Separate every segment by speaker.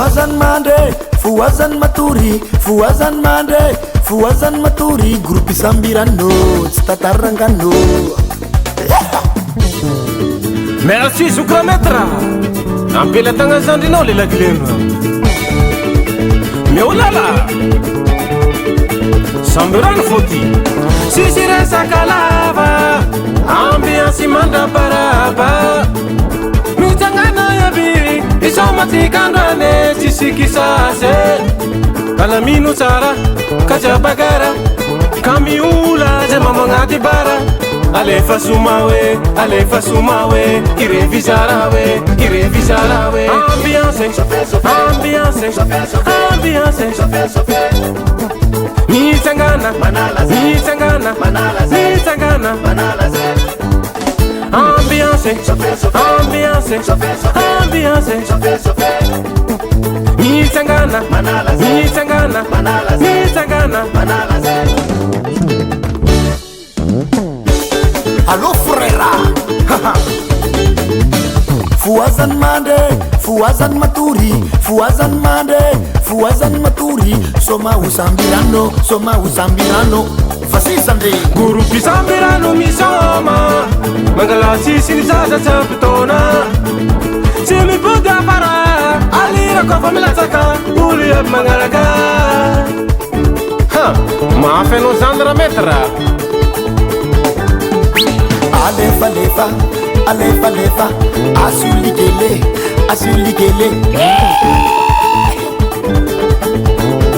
Speaker 1: Fuazan mande, fuazan maturi, fuazan mande, fuazan maturi, grupi sambirano, statarangano.
Speaker 2: Merci Sukrametra. Ampela tanga zandrinao le lagleno. Meu lala. Sambirano foti. Sisi resa kalava. Ambiance manda paraba. Mitangana yabi. Isomatikando ane tisikisase. Kalamino tsara, kaja bagara. Kamiula jema mangati bara. Alefa sumawe, irevisarawe. Ambiance, Nitangana, Ambiance, Nitangana.
Speaker 1: Allo frera. Fuazan mande, fuazan maturi, fuazan mande, fuazan maturi. Soma usambirano, fasisande.
Speaker 2: Guru pisambirano misoma. Mangala sisi zaza tapitona. Simi buda para, alira kwa famila taka, uli ab mangalaka. Ha, maafeno zandra metra.
Speaker 1: Alefa, asuligele.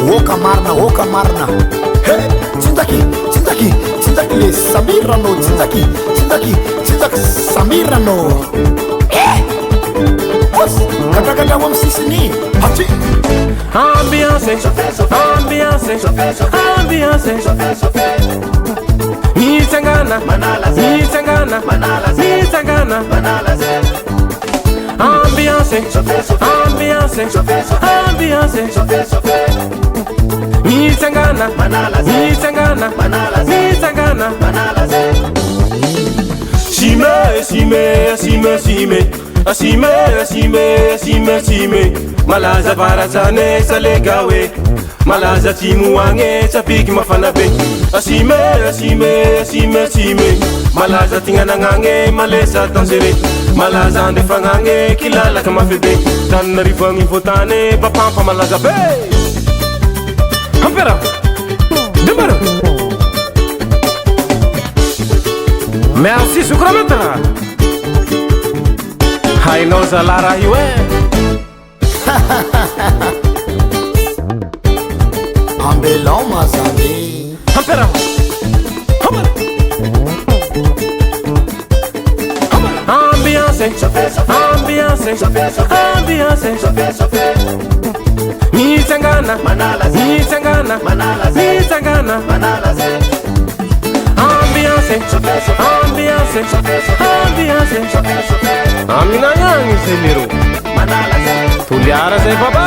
Speaker 1: Woka marna. Hey, Tindaki, le Samirano, Tindaki, Samirano. What's kata wam sisini? Hachi.
Speaker 2: Ambiance. Nitangana. Ambiance. Nitangana. Sime. Malaza barazane salegawe. Malaza timu wange tapiki mafanabe. Asime. Malaza tingana ngange malesa tansere. Malaza ndefangange kilala kama febe. Tanna rifangi votane papampa malaza be. Hampera. Demara. Merci Sukrametra. Haino zalara iwe.
Speaker 1: Ambelão mazane.
Speaker 2: Hampera. Ambiance. Nitangana. Ambiance. Amina yang seliro. Tuliara saya baba.